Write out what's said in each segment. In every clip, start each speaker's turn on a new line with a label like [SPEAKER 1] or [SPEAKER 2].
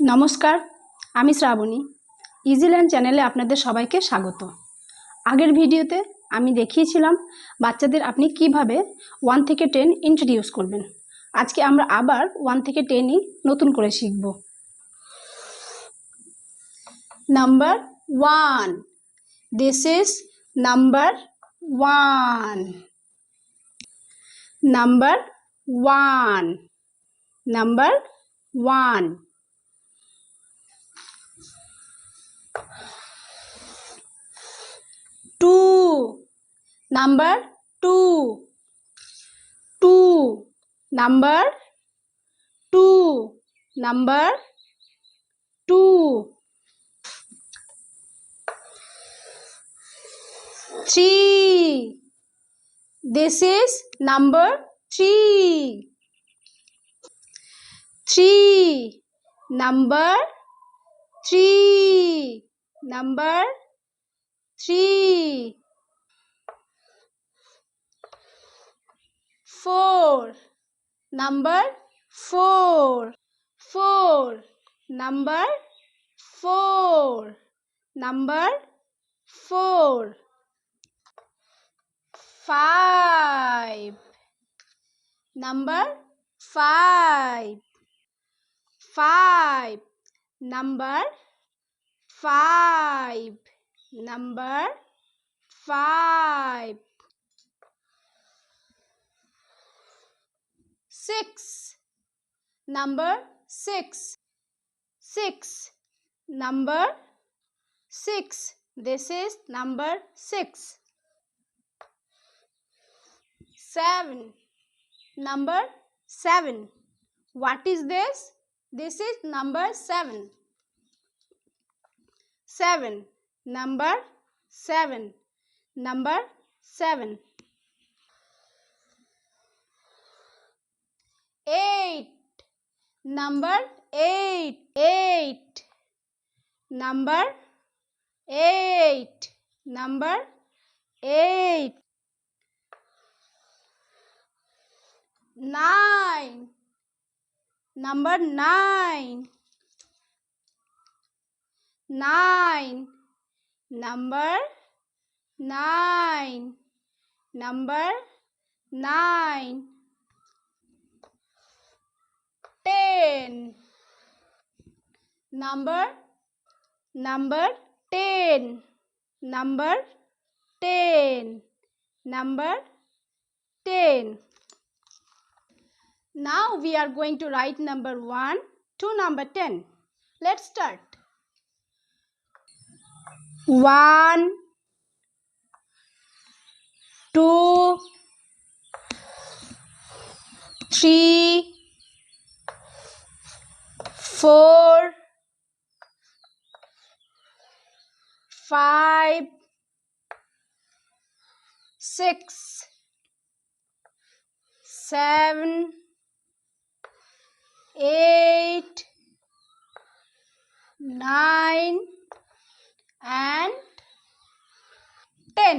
[SPEAKER 1] নমস্কার, আমি শ্রাবণী। ইজিল্যান্ড চ্যানেলে আপনাদের সবাইকে স্বাগত। আগের ভিডিওতে আমি দেখিয়েছিলাম বাচ্চাদের আপনি কিভাবে 1 থেকে 10 ইন্ট্রোডিউস করবেন। আজকে আমরা আবার 1 থেকে 10ই নতুন করে শিখব। Number 1, this is number 1, number 1, number 1, two, number 2, 2, number 2, number 2, 3, this is number 3, 3, number 3, number 3, 4, number 4, 4, number 4, number 4, 5, number 5, 5, number 5, number 5, 6, number 6, 6, number 6, this is number 6, 7, number 7, what is this? This is number 7, 7, number 7, number 7, 8, number 8, 8, number 8, number 8, 9, number 9, 9, number 9, number 9, 10, number 10, number 10, number 10. Now we are going to write number 1 to number 10. Let's start. 1, 2, 3, 4, 5, 6, 7, 8, 9 and 10.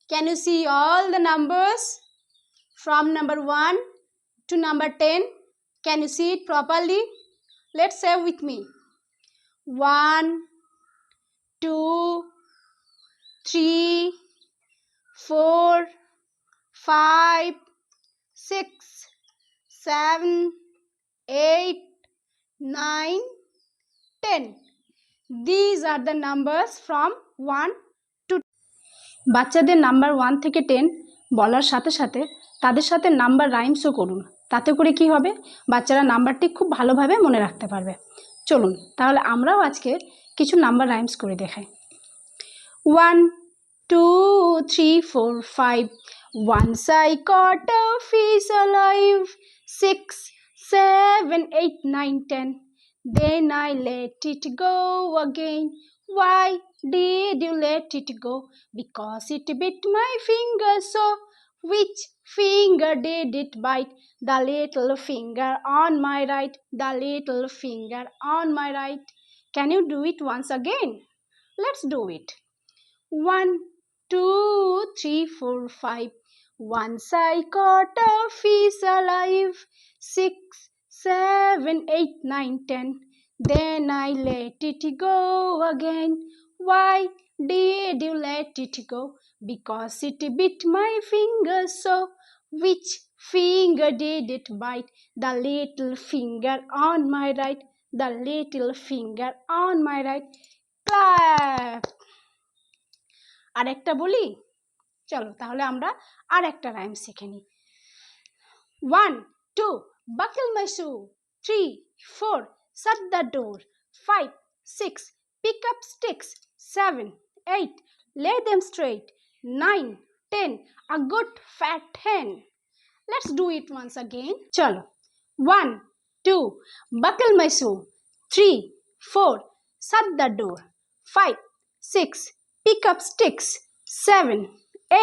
[SPEAKER 1] Can you see all the numbers from number 1 to number 10? Can you see it properly? Let's say with me. 1, 2, 3, 4, 5, 6, 7, 8, 9, 10. These are the numbers from 1 to 10. বাচ্চাদের number 1 থেকে 10 বলার সাথে সাথে তাদের সাথে number রাইমসও করুন। তাতে করে কি হবে, বাচ্চারা নাম্বারটি খুব ভালোভাবে মনে রাখতে পারবে। চলুন তাহলে আমরাও আজকে কিছু নাম্বার রাইমস করে দেখাই। 1, 2, 3, 4, 5. Once I caught a fish alive. 6, 7, 8, 9, 10. Then I let it go again. Why did you let it go? Because it bit my finger so. Which finger did it bite? The little finger on my right. The little finger on my right. Can you do it once again? Let's do it. 1, 2, 3, 4, 5. Once I caught a fish alive. 6, 7, 8, 9, 10. Then I let it go again. Why did you let it go? Because it bit my finger so. Which finger did it bite? The little finger on my right. The little finger on my right. Clap. আরেকটা বলি, চলো তাহলে আমরা আরেকটা rhyme শিখে নিই। 1, 2, buckle my shoe. 3, 4, shut the door. 5, 6, pick up sticks. 7, 8, lay them straight. 9, 10, a good fat hen. Let's do it once again. Chalo. 1, 2, buckle my shoe. 3, 4, shut the door. 5, 6, pick up sticks. 7,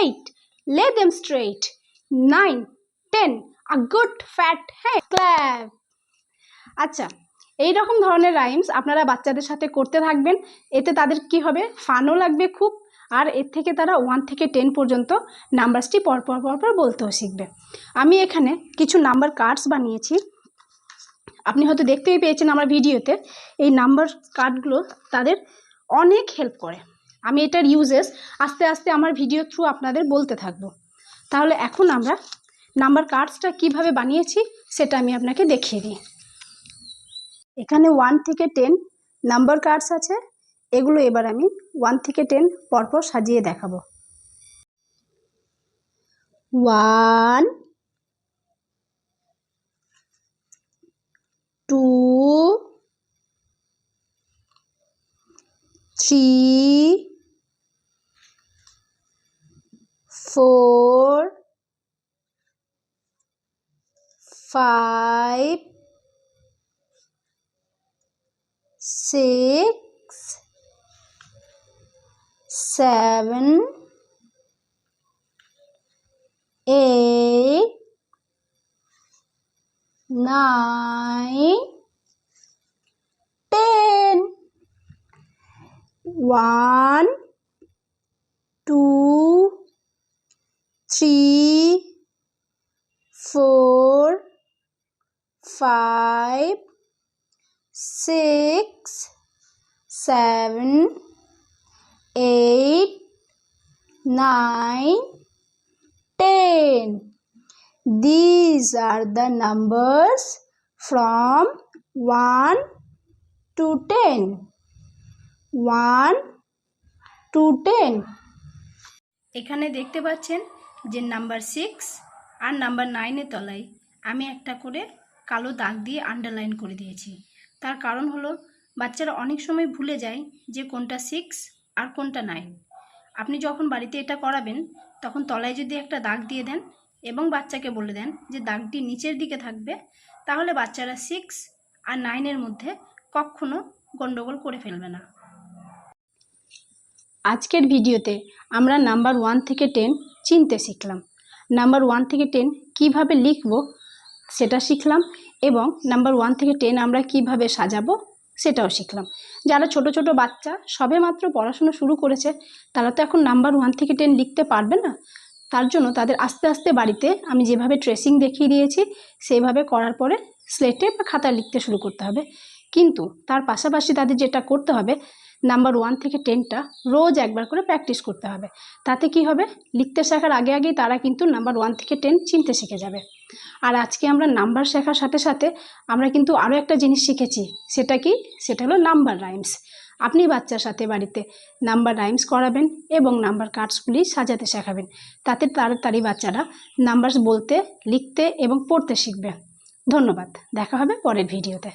[SPEAKER 1] 8, lay them straight. 9, 10, a good fat hen. Clap. আচ্ছা, এই রকম ধরনের rhymes আপনারা বাচ্চাদের সাথে করতে থাকবেন। এতে তাদের কি হবে, ফানও লাগবে খুব, আর এর থেকে তারা 1 থেকে 10 পর্যন্ত নাম্বারসটি পরপর বলতেও শিখবে। আমি এখানে কিছু নাম্বার কার্ডস বানিয়েছি, আপনি হয়তো দেখতেই পেয়েছেন আমার ভিডিওতে। এই নাম্বার কার্ডগুলো তাদের অনেক হেল্প করে। আমি এটার ইউজেস আস্তে আস্তে আমার ভিডিও থ্রু আপনাদের বলতে থাকবো। তাহলে এখন আমরা নাম্বার কার্ডসটা কিভাবে বানিয়েছি সেটা আমি আপনাকে দেখিয়ে দিই। এখানে 1 থেকে 10 নাম্বার কার্ডস আছে, এগুলো এবার আমি 1 থেকে 10 পরপর সাজিয়ে দেখাবো। 1, 2, 3, 4, 5, 6, 7, 8, 9, 10. 1, 2, 3, 4, 5, 6, 7, 8, 9, 10. These are the numbers from 1 to 10. 1 to 10. এখানে দেখতে পাচ্ছেন যে নাম্বার 6 আর নাম্বার 9 এর তলায় আমি একটা করে কালো দাগ দিয়ে আন্ডারলাইন করে দিয়েছি। তার কারণ হলো বাচ্চারা অনেক সময় ভুলে যায় যে কোনটা 6 আর কোনটা 9। আপনি যখন বাড়িতে এটা করাবেন তখন তলায় যদি একটা দাগ দিয়ে দেন এবং বাচ্চাকে বলে দেন যে দাগটি নিচের দিকে থাকবে, তাহলে বাচ্চারা 6 আর 9 এর মধ্যে কখনো গন্ডগোল করে ফেলবে না। আজকের ভিডিওতে আমরা নাম্বার 1 থেকে 10 চিনতে শিখলাম। নাম্বার 1 থেকে 10 কিভাবে লিখব সেটা শিখলাম, এবং নাম্বার 1 থেকে 10 আমরা কিভাবে সাজাবো সেটাও শিখলাম। যারা ছোট ছোট বাচ্চা সবেমাত্র পড়াশোনা শুরু করেছে তারা তো এখন নাম্বার 1 থেকে 10 লিখতে পারবে না। তার জন্য তাদের আস্তে আস্তে বাড়িতে আমি যেভাবে ট্রেসিং দেখিয়ে দিয়েছি সেইভাবে করার পরে স্লেটে বা খাতায় লিখতে শুরু করতে হবে। কিন্তু তার পাশাপাশি তাদের যেটা করতে হবে, নাম্বার 1 থেকে 10টা রোজ একবার করে প্র্যাকটিস করতে হবে। তাতে কি হবে, লিখতে শেখার আগে আগেই তারা কিন্তু নাম্বার 1 থেকে 10 চিনতে শিখে যাবে। আর আজকে আমরা নাম্বার শেখার সাথে সাথে আমরা কিন্তু আরও একটা জিনিস শিখেছি। সেটা কি, সেটা হলো নাম্বার রাইমস। আপনি বাচ্চার সাথে বাড়িতে নাম্বার রাইমস করাবেন এবং নাম্বার কার্ডসগুলি সাজাতে শেখাবেন। তাতে তাড়াতাড়ি বাচ্চারা নাম্বার বলতে, লিখতে এবং পড়তে শিখবে। ধন্যবাদ, দেখা হবে পরের ভিডিওতে।